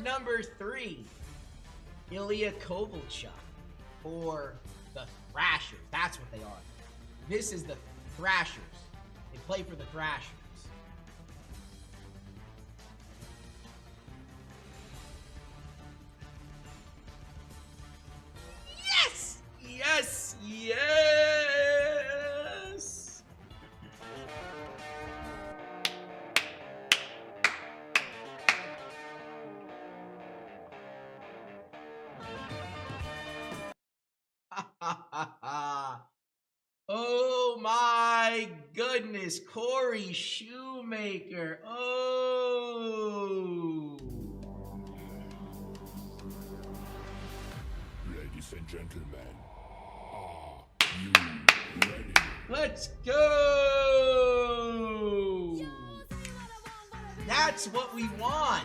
number 3, Ilya Kovalchuk for the Thrashers. That's what they are. This is the Thrashers. They play for the Thrashers. Yes! Yes! Yes! Oh my goodness, Corey Shoemaker. Oh. Ladies and gentlemen, are you ready? Let's go. That's what we want.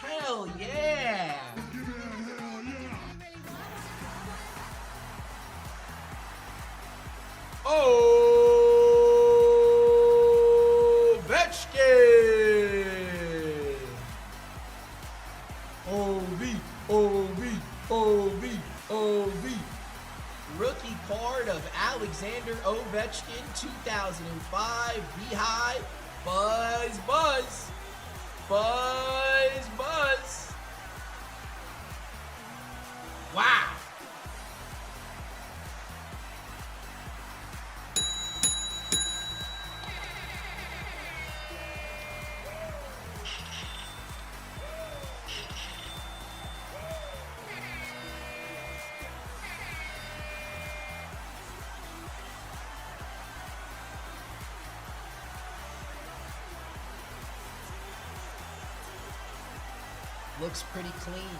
Hell yeah. Ovechkin! OV. Rookie card of Alexander Ovechkin, 2005, BeeHive. Buzz. Wow. Looks pretty clean.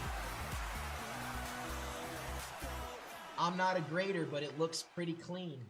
I'm not a grader, but it looks pretty clean.